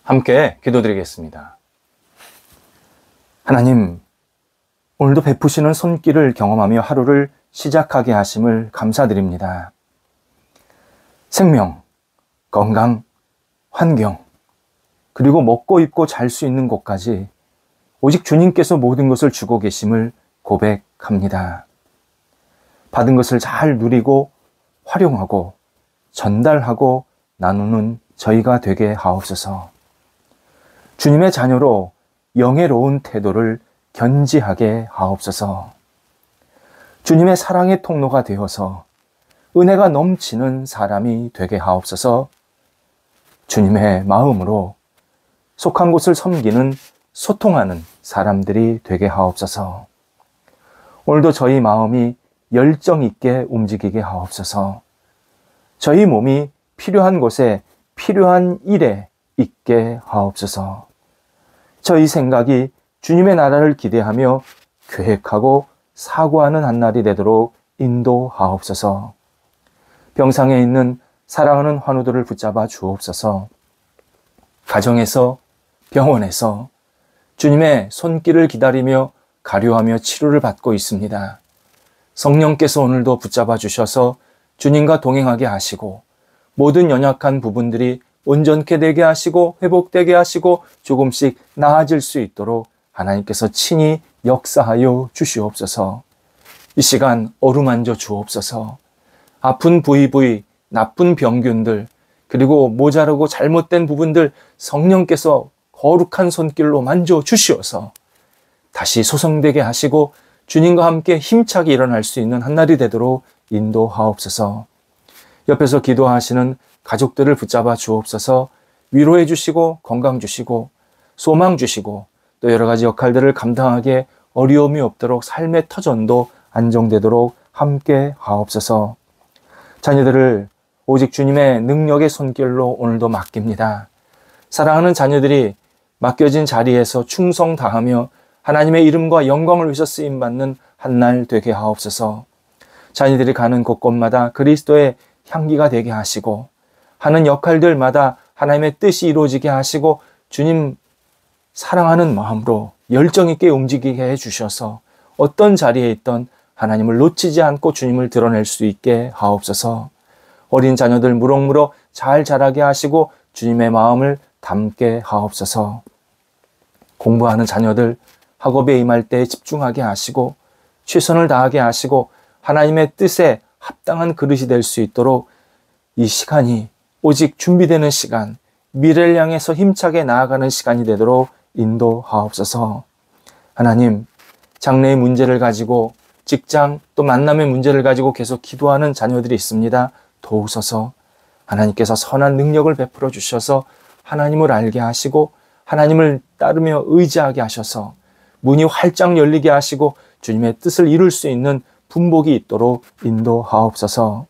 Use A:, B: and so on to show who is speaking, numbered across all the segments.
A: 함께 기도드리겠습니다. 하나님, 오늘도 베푸시는 손길을 경험하며 하루를 시작하게 하심을 감사드립니다. 생명, 건강, 환경, 그리고 먹고 입고 잘 수 있는 곳까지 오직 주님께서 모든 것을 주고 계심을 고백합니다. 받은 것을 잘 누리고 활용하고 전달하고 나누는 저희가 되게 하옵소서. 주님의 자녀로 영예로운 태도를 견지하게 하옵소서. 주님의 사랑의 통로가 되어서 은혜가 넘치는 사람이 되게 하옵소서. 주님의 마음으로 속한 곳을 섬기는 소통하는 사람들이 되게 하옵소서. 오늘도 저희 마음이 열정 있게 움직이게 하옵소서. 저희 몸이 필요한 곳에 필요한 일에 있게 하옵소서. 저희 생각이 주님의 나라를 기대하며 계획하고 사고하는 한날이 되도록 인도하옵소서. 병상에 있는 사랑하는 환우들을 붙잡아 주옵소서. 가정에서, 병원에서 주님의 손길을 기다리며 가료하며 치료를 받고 있습니다. 성령께서 오늘도 붙잡아 주셔서 주님과 동행하게 하시고 모든 연약한 부분들이 온전케 되게 하시고 회복되게 하시고 조금씩 나아질 수 있도록 하나님께서 친히 역사하여 주시옵소서. 이 시간 어루만져 주옵소서. 아픈 부위, 나쁜 병균들, 그리고 모자르고 잘못된 부분들 성령께서 거룩한 손길로 만져 주시어서 다시 소성되게 하시고 주님과 함께 힘차게 일어날 수 있는 한날이 되도록 인도하옵소서. 옆에서 기도하시는 가족들을 붙잡아 주옵소서. 위로해 주시고 건강 주시고 소망 주시고 또 여러 가지 역할들을 감당하기에 어려움이 없도록 삶의 터전도 안정되도록 함께 하옵소서. 자녀들을 오직 주님의 능력의 손길로 오늘도 맡깁니다. 사랑하는 자녀들이 맡겨진 자리에서 충성 다하며 하나님의 이름과 영광을 위해서 쓰임받는 한날 되게 하옵소서. 자녀들이 가는 곳곳마다 그리스도의 향기가 되게 하시고 하는 역할들마다 하나님의 뜻이 이루어지게 하시고 주님 사랑하는 마음으로 열정 있게 움직이게 해주셔서 어떤 자리에 있던 하나님을 놓치지 않고 주님을 드러낼 수 있게 하옵소서. 어린 자녀들 무럭무럭 잘 자라게 하시고 주님의 마음을 담게 하옵소서. 공부하는 자녀들 학업에 임할 때 집중하게 하시고 최선을 다하게 하시고 하나님의 뜻에 합당한 그릇이 될 수 있도록 이 시간이 오직 준비되는 시간, 미래를 향해서 힘차게 나아가는 시간이 되도록 인도하옵소서. 하나님, 장래의 문제를 가지고 직장 또 만남의 문제를 가지고 계속 기도하는 자녀들이 있습니다. 도우소서. 하나님께서 선한 능력을 베풀어 주셔서 하나님을 알게 하시고 하나님을 따르며 의지하게 하셔서 문이 활짝 열리게 하시고 주님의 뜻을 이룰 수 있는 분복이 있도록 인도하옵소서.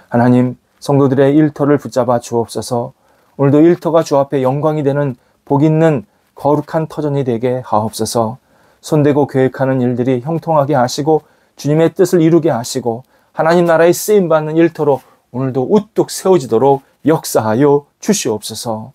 A: 하나님, 성도들의 일터를 붙잡아 주옵소서. 오늘도 일터가 주 앞에 영광이 되는 복 있는 거룩한 터전이 되게 하옵소서. 손대고 계획하는 일들이 형통하게 하시고 주님의 뜻을 이루게 하시고 하나님 나라에 쓰임받는 일터로 오늘도 우뚝 세워지도록 역사하여 주시옵소서.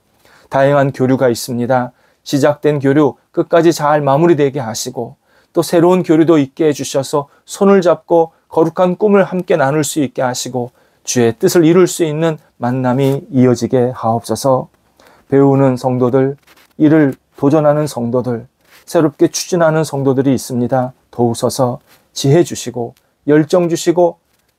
A: 다양한 교류가 있습니다. 시작된 교류 끝까지 잘 마무리되게 하시고 또 새로운 교류도 있게 해주셔서 손을 잡고 거룩한 꿈을 함께 나눌 수 있게 하시고 주의 뜻을 이룰 수 있는 만남이 이어지게 하옵소서. 배우는 성도들, 이를 도전하는 성도들, 새롭게 추진하는 성도들이 있습니다. 도우소서. 지혜 주시고 열정 주시고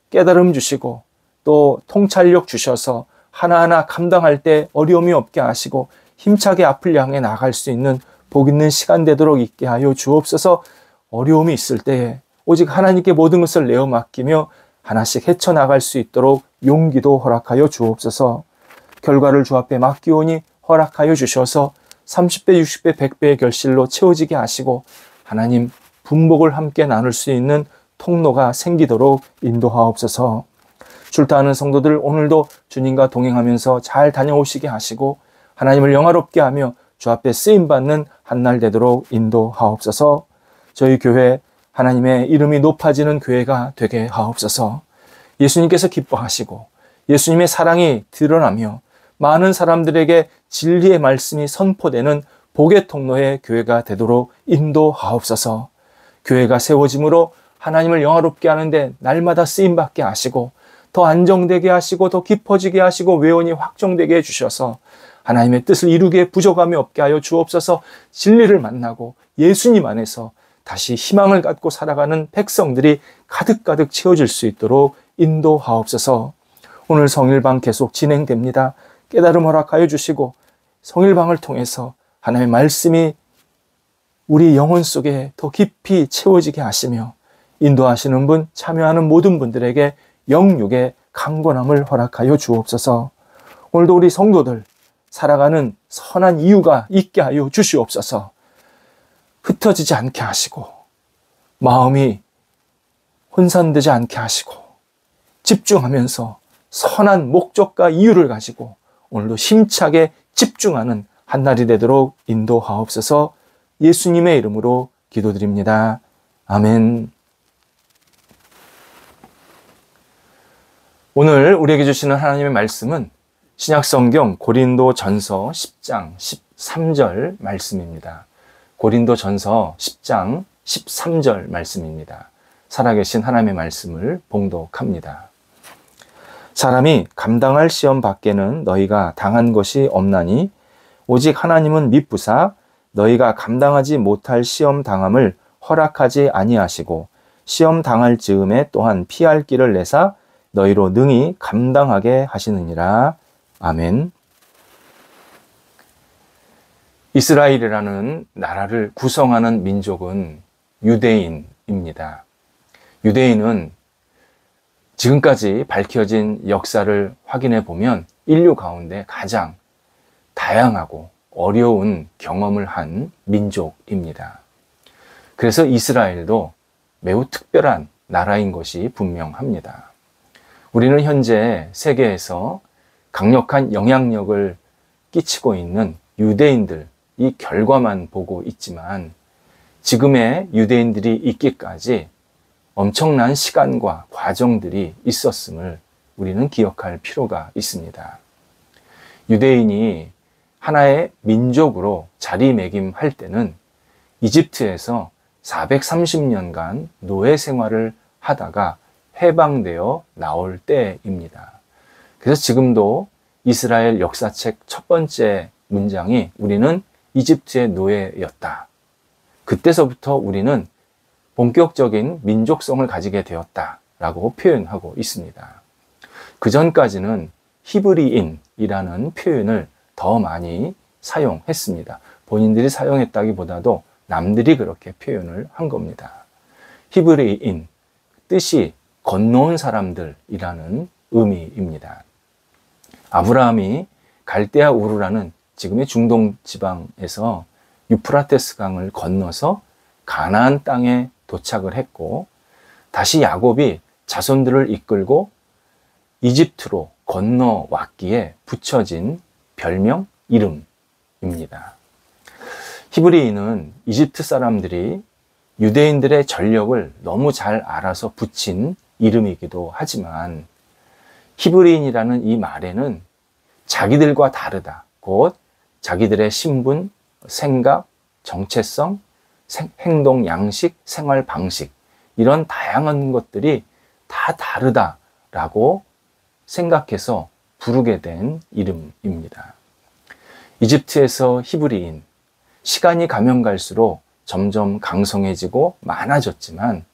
A: 깨달음 주시고 또 통찰력 주셔서 하나하나 감당할 때 어려움이 없게 하시고 힘차게 앞을 향해 나갈 수 있는 복 있는 시간 되도록 있게 하여 주옵소서. 어려움이 있을 때에 오직 하나님께 모든 것을 내어 맡기며 하나씩 헤쳐나갈 수 있도록 용기도 허락하여 주옵소서. 결과를 주 앞에 맡기오니 허락하여 주셔서 30배, 60배, 100배의 결실로 채워지게 하시고 하나님 분복을 함께 나눌 수 있는 통로가 생기도록 인도하옵소서. 출타하는 성도들 오늘도 주님과 동행하면서 잘 다녀오시게 하시고 하나님을 영화롭게 하며 주 앞에 쓰임받는 한날 되도록 인도하옵소서. 저희 교회 하나님의 이름이 높아지는 교회가 되게 하옵소서. 예수님께서 기뻐하시고 예수님의 사랑이 드러나며 많은 사람들에게 진리의 말씀이 선포되는 복의 통로의 교회가 되도록 인도하옵소서. 교회가 세워짐으로 하나님을 영화롭게 하는데 날마다 쓰임받게 하시고 더 안정되게 하시고 더 깊어지게 하시고 외원이 확정되게 해주셔서 하나님의 뜻을 이루기에 부족함이 없게 하여 주옵소서. 진리를 만나고 예수님 안에서 다시 희망을 갖고 살아가는 백성들이 가득가득 채워질 수 있도록 인도하옵소서. 오늘 성일방 계속 진행됩니다. 깨달음 허락하여 주시고 성일방을 통해서 하나님의 말씀이 우리 영혼 속에 더 깊이 채워지게 하시며 인도하시는 분, 참여하는 모든 분들에게 영육의 강건함을 허락하여 주옵소서. 오늘도 우리 성도들 살아가는 선한 이유가 있게 하여 주시옵소서. 흩어지지 않게 하시고 마음이 혼선되지 않게 하시고 집중하면서 선한 목적과 이유를 가지고 오늘도 힘차게 집중하는 한날이 되도록 인도하옵소서. 예수님의 이름으로 기도드립니다. 아멘. 오늘 우리에게 주시는 하나님의 말씀은 신약성경 고린도전서 10장 13절 말씀입니다. 고린도전서 10장 13절 말씀입니다. 살아계신 하나님의 말씀을 봉독합니다. 사람이 감당할 시험 밖에는 너희가 당한 것이 없나니 오직 하나님은 미쁘사 너희가 감당하지 못할 시험 당함을 허락하지 아니하시고 시험 당할 즈음에 또한 피할 길을 내사 너희로 능히 감당하게 하시느니라. 아멘. 이스라엘이라는 나라를 구성하는 민족은 유대인입니다. 유대인은 지금까지 밝혀진 역사를 확인해 보면 인류 가운데 가장 다양하고 어려운 경험을 한 민족입니다. 그래서 이스라엘도 매우 특별한 나라인 것이 분명합니다. 우리는 현재 세계에서 강력한 영향력을 끼치고 있는 유대인들, 이 결과만 보고 있지만 지금의 유대인들이 있기까지 엄청난 시간과 과정들이 있었음을 우리는 기억할 필요가 있습니다. 유대인이 하나의 민족으로 자리매김할 때는 이집트에서 430년간 노예 생활을 하다가 해방되어 나올 때입니다. 그래서 지금도 이스라엘 역사책 첫 번째 문장이 우리는 이집트의 노예였다. 그때서부터 우리는 본격적인 민족성을 가지게 되었다라고 표현하고 있습니다. 그 전까지는 히브리인이라는 표현을 더 많이 사용했습니다. 본인들이 사용했다기보다도 남들이 그렇게 표현을 한 겁니다. 히브리인, 뜻이 건너온 사람들이라는 의미입니다. 아브라함이 갈대아 우르라는 지금의 중동 지방에서 유프라테스 강을 건너서 가나안 땅에 도착을 했고 다시 야곱이 자손들을 이끌고 이집트로 건너왔기에 붙여진 별명, 이름입니다. 히브리인은 이집트 사람들이 유대인들의 전력을 너무 잘 알아서 붙인 이름이기도 하지만 히브리인이라는 이 말에는 자기들과 다르다, 곧 자기들의 신분, 생각, 정체성, 행동 양식, 생활 방식 이런 다양한 것들이 다 다르다라고 생각해서 부르게 된 이름입니다. 이집트에서 히브리인, 시간이 가면 갈수록 점점 강성해지고 많아졌지만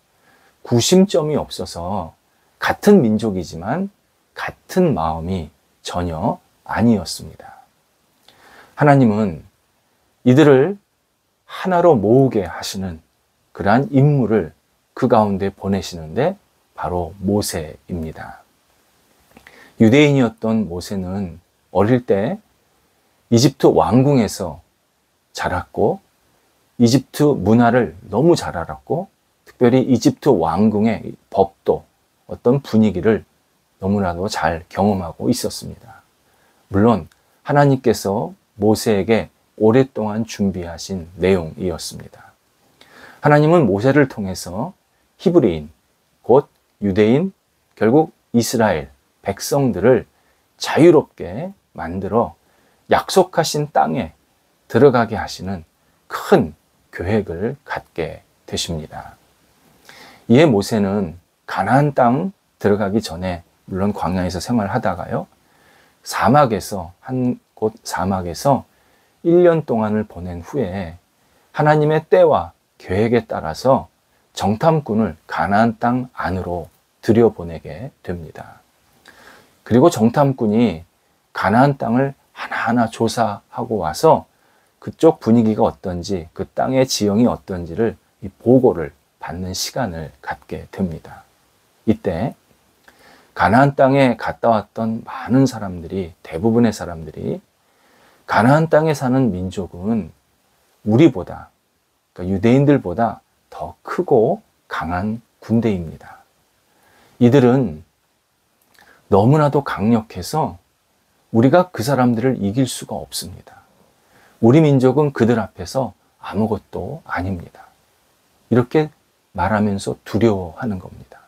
A: 구심점이 없어서 같은 민족이지만 같은 마음이 전혀 아니었습니다. 하나님은 이들을 하나로 모으게 하시는 그러한 임무를 그 가운데 보내시는데 바로 모세입니다. 유대인이었던 모세는 어릴 때 이집트 왕궁에서 자랐고 이집트 문화를 너무 잘 알았고 특별히 이집트 왕궁의 법도 어떤 분위기를 너무나도 잘 경험하고 있었습니다. 물론 하나님께서 모세에게 오랫동안 준비하신 내용이었습니다. 하나님은 모세를 통해서 히브리인, 곧 유대인, 결국 이스라엘 백성들을 자유롭게 만들어 약속하신 땅에 들어가게 하시는 큰 계획을 갖게 되십니다. 이에 모세는 가나안 땅 들어가기 전에 물론 광야에서 생활하다가요, 한 곳 사막에서 1년 동안을 보낸 후에 하나님의 때와 계획에 따라서 정탐꾼을 가나안 땅 안으로 들여보내게 됩니다. 그리고 정탐꾼이 가나안 땅을 하나하나 조사하고 와서 그쪽 분위기가 어떤지, 그 땅의 지형이 어떤지를 이 보고를 받는 시간을 갖게 됩니다. 이때 가나안 땅에 갔다 왔던 많은 사람들이, 대부분의 사람들이 가나안 땅에 사는 민족은 우리보다, 그러니까 유대인들보다 더 크고 강한 군대입니다. 이들은 너무나도 강력해서 우리가 그 사람들을 이길 수가 없습니다. 우리 민족은 그들 앞에서 아무것도 아닙니다. 이렇게 말하면서 두려워하는 겁니다.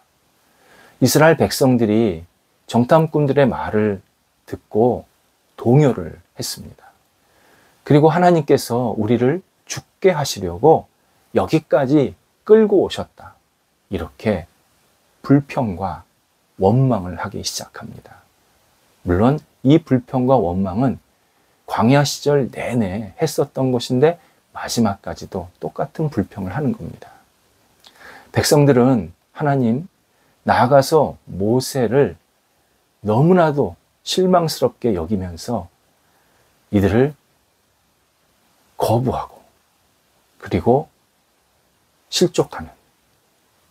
A: 이스라엘 백성들이 정탐꾼들의 말을 듣고 동요를 했습니다. 그리고 하나님께서 우리를 죽게 하시려고 여기까지 끌고 오셨다. 이렇게 불평과 원망을 하기 시작합니다. 물론 이 불평과 원망은 광야 시절 내내 했었던 것인데 마지막까지도 똑같은 불평을 하는 겁니다. 백성들은 하나님, 나아가서 모세를 너무나도 실망스럽게 여기면서 이들을 거부하고 그리고 실족하는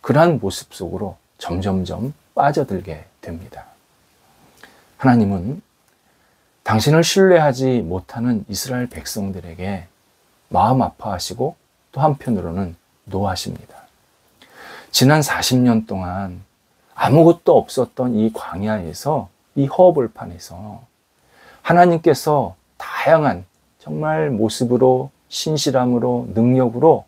A: 그러한 모습 속으로 점점점 빠져들게 됩니다. 하나님은 당신을 신뢰하지 못하는 이스라엘 백성들에게 마음 아파하시고 또 한편으로는 노하십니다. 지난 40년 동안 아무것도 없었던 이 광야에서, 이 허벌판에서 하나님께서 다양한 정말 모습으로, 신실함으로, 능력으로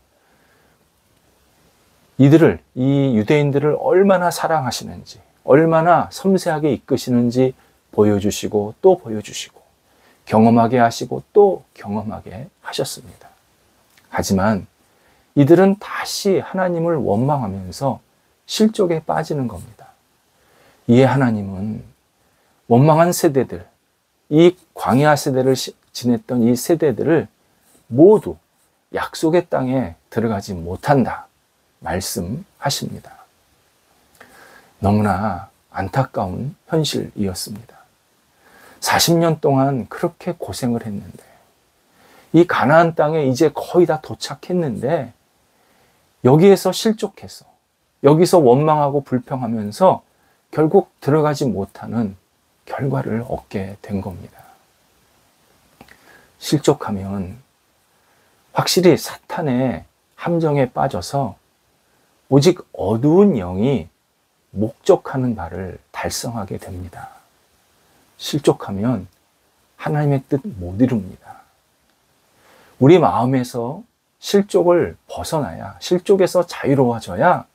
A: 이들을, 이 유대인들을 얼마나 사랑하시는지, 얼마나 섬세하게 이끄시는지 보여주시고 또 보여주시고 경험하게 하시고 또 경험하게 하셨습니다. 하지만 이들은 다시 하나님을 원망하면서 실족에 빠지는 겁니다. 이에 하나님은 원망한 세대들, 이 광야 세대를 지냈던 이 세대들을 모두 약속의 땅에 들어가지 못한다 말씀하십니다. 너무나 안타까운 현실이었습니다. 40년 동안 그렇게 고생을 했는데, 이 가나안 땅에 이제 거의 다 도착했는데 여기에서 실족해서, 여기서 원망하고 불평하면서 결국 들어가지 못하는 결과를 얻게 된 겁니다. 실족하면 확실히 사탄의 함정에 빠져서 오직 어두운 영이 목적하는 바를 달성하게 됩니다. 실족하면 하나님의 뜻 못 이룹니다. 우리 마음에서 실족을 벗어나야, 실족에서 자유로워져야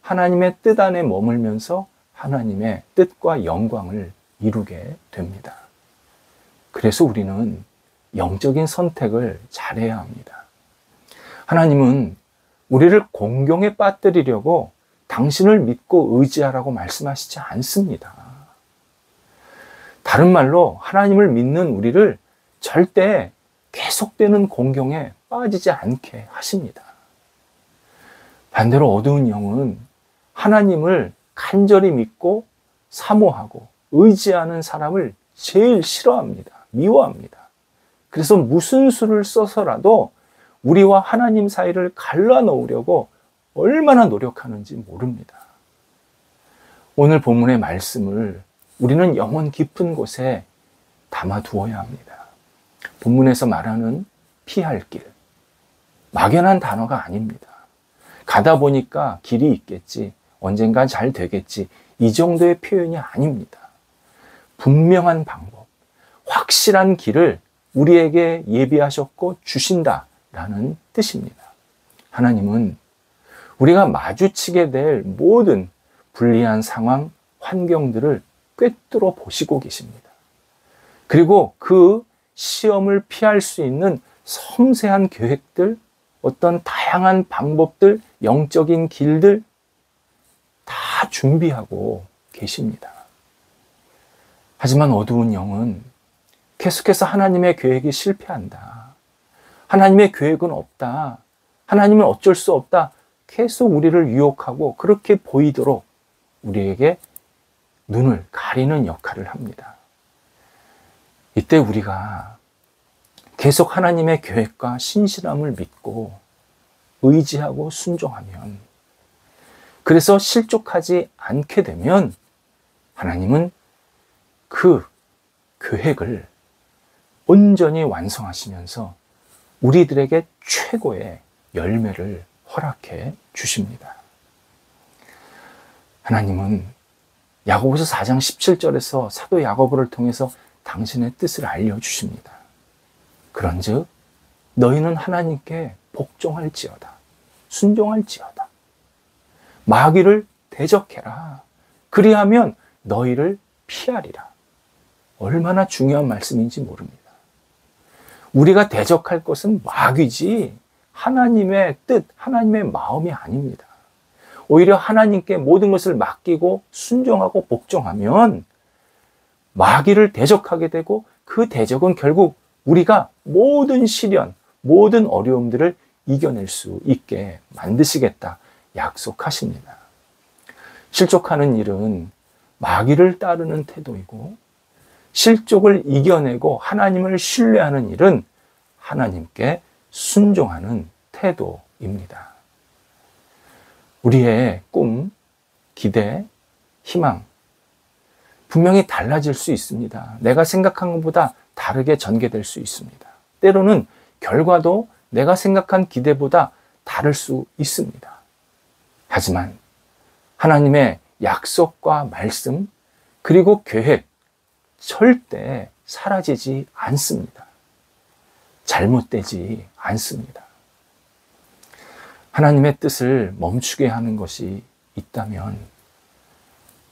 A: 하나님의 뜻 안에 머물면서 하나님의 뜻과 영광을 이루게 됩니다. 그래서 우리는 영적인 선택을 잘해야 합니다. 하나님은 우리를 공경에 빠뜨리려고 당신을 믿고 의지하라고 말씀하시지 않습니다. 다른 말로 하나님을 믿는 우리를 절대 계속되는 공경에 빠지지 않게 하십니다. 반대로 어두운 영은 하나님을 간절히 믿고 사모하고 의지하는 사람을 제일 싫어합니다. 미워합니다. 그래서 무슨 수를 써서라도 우리와 하나님 사이를 갈라놓으려고 얼마나 노력하는지 모릅니다. 오늘 본문의 말씀을 우리는 영혼 깊은 곳에 담아두어야 합니다. 본문에서 말하는 피할 길, 막연한 단어가 아닙니다. 가다 보니까 길이 있겠지, 언젠간 잘 되겠지, 이 정도의 표현이 아닙니다. 분명한 방법, 확실한 길을 우리에게 예비하셨고 주신다라는 뜻입니다. 하나님은 우리가 마주치게 될 모든 불리한 상황, 환경들을 꿰뚫어 보시고 계십니다. 그리고 그 시험을 피할 수 있는 섬세한 계획들, 어떤 다양한 방법들, 영적인 길들 다 준비하고 계십니다. 하지만 어두운 영은 계속해서 하나님의 계획이 실패한다. 하나님의 계획은 없다. 하나님은 어쩔 수 없다. 계속 우리를 유혹하고 그렇게 보이도록 우리에게 눈을 가리는 역할을 합니다. 이때 우리가 계속 하나님의 계획과 신실함을 믿고 의지하고 순종하면, 그래서 실족하지 않게 되면 하나님은 그 계획을 온전히 완성하시면서 우리들에게 최고의 열매를 허락해 주십니다. 하나님은 야고보서 4장 17절에서 사도 야고보를 통해서 당신의 뜻을 알려주십니다. 그런즉 너희는 하나님께 복종할지어다, 순종할지어다, 마귀를 대적해라, 그리하면 너희를 피하리라. 얼마나 중요한 말씀인지 모릅니다. 우리가 대적할 것은 마귀지 하나님의 뜻, 하나님의 마음이 아닙니다. 오히려 하나님께 모든 것을 맡기고 순종하고 복종하면 마귀를 대적하게 되고, 그 대적은 결국 우리가 모든 시련, 모든 어려움들을 이겨낼 수 있게 만드시겠다 약속하십니다. 실족하는 일은 마귀를 따르는 태도이고, 실족을 이겨내고 하나님을 신뢰하는 일은 하나님께 순종하는 태도입니다. 우리의 꿈, 기대, 희망 분명히 달라질 수 있습니다. 내가 생각한 것보다 다르게 전개될 수 있습니다. 때로는 결과도 내가 생각한 기대보다 다를 수 있습니다. 하지만 하나님의 약속과 말씀, 그리고 계획 절대 사라지지 않습니다. 잘못되지 않습니다. 하나님의 뜻을 멈추게 하는 것이 있다면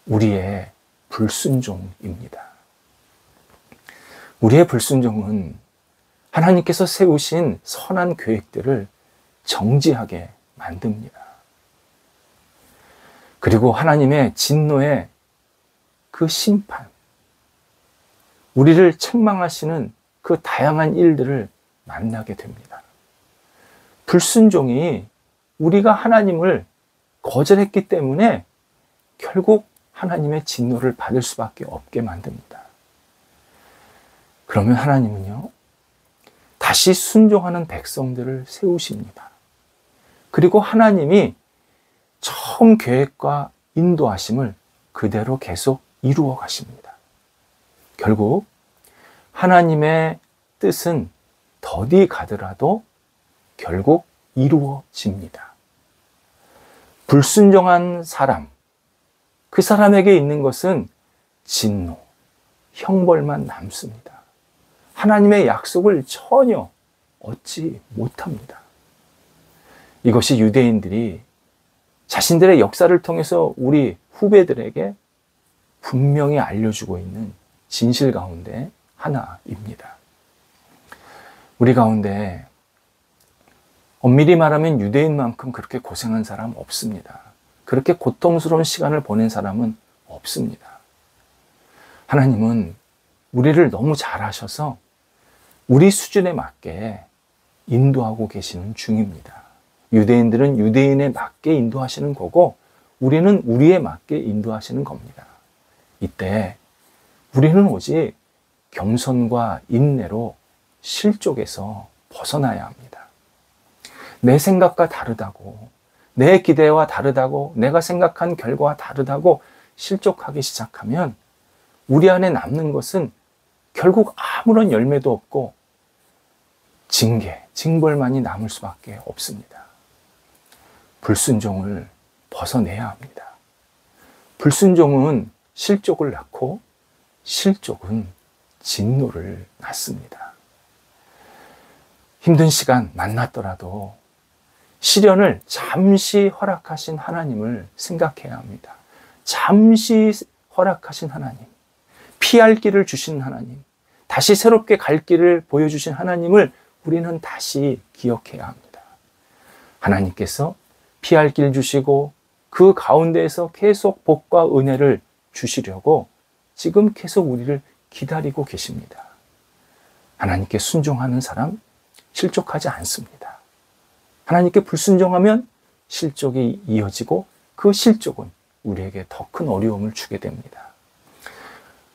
A: 우리의 불순종입니다. 우리의 불순종은 하나님께서 세우신 선한 계획들을 정지하게 만듭니다. 그리고 하나님의 진노의 그 심판, 우리를 책망하시는 그 다양한 일들을 만나게 됩니다. 불순종이 우리가 하나님을 거절했기 때문에 결국 하나님의 진노를 받을 수밖에 없게 만듭니다. 그러면 하나님은요, 다시 순종하는 백성들을 세우십니다. 그리고 하나님이 처음 계획과 인도하심을 그대로 계속 이루어 가십니다. 결국 하나님의 뜻은 더디 가더라도 결국 이루어집니다. 불순종한 사람, 그 사람에게 있는 것은 진노, 형벌만 남습니다. 하나님의 약속을 전혀 얻지 못합니다. 이것이 유대인들이 자신들의 역사를 통해서 우리 후배들에게 분명히 알려주고 있는 진실 가운데 하나입니다. 우리 가운데 엄밀히 말하면 유대인만큼 그렇게 고생한 사람 없습니다. 그렇게 고통스러운 시간을 보낸 사람은 없습니다. 하나님은 우리를 너무 잘 아셔서 우리 수준에 맞게 인도하고 계시는 중입니다. 유대인들은 유대인에 맞게 인도하시는 거고, 우리는 우리에 맞게 인도하시는 겁니다. 이때 우리는 오직 겸손과 인내로 실족에서 벗어나야 합니다. 내 생각과 다르다고, 내 기대와 다르다고, 내가 생각한 결과와 다르다고 실족하기 시작하면 우리 안에 남는 것은 결국 아무런 열매도 없고 징계, 징벌만이 남을 수밖에 없습니다. 불순종을 벗어내야 합니다. 불순종은 실족을 낳고 실족은 진노를 낳습니다. 힘든 시간 만났더라도 시련을 잠시 허락하신 하나님을 생각해야 합니다. 잠시 허락하신 하나님, 피할 길을 주신 하나님, 다시 새롭게 갈 길을 보여주신 하나님을 우리는 다시 기억해야 합니다. 하나님께서 피할 길 주시고 그 가운데에서 계속 복과 은혜를 주시려고 지금 계속 우리를 기다리고 계십니다. 하나님께 순종하는 사람 실족하지 않습니다. 하나님께 불순종하면 실족이 이어지고 그 실족은 우리에게 더 큰 어려움을 주게 됩니다.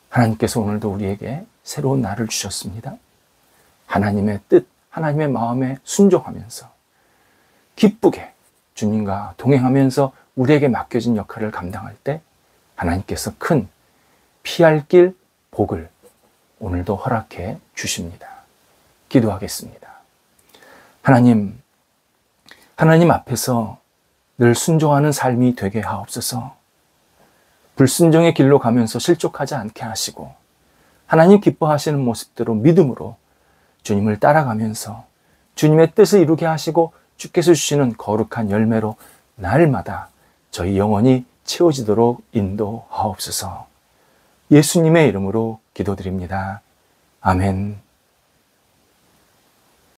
A: 하나님께서 오늘도 우리에게 새로운 날을 주셨습니다. 하나님의 뜻, 하나님의 마음에 순종하면서 기쁘게 주님과 동행하면서 우리에게 맡겨진 역할을 감당할 때 하나님께서 큰 피할 길 복을 오늘도 허락해 주십니다. 기도하겠습니다. 하나님 앞에서 늘 순종하는 삶이 되게 하옵소서. 불순종의 길로 가면서 실족하지 않게 하시고 하나님 기뻐하시는 모습대로 믿음으로 주님을 따라가면서 주님의 뜻을 이루게 하시고 주께서 주시는 거룩한 열매로 날마다 저희 영혼이 채워지도록 인도하옵소서. 예수님의 이름으로 기도드립니다. 아멘.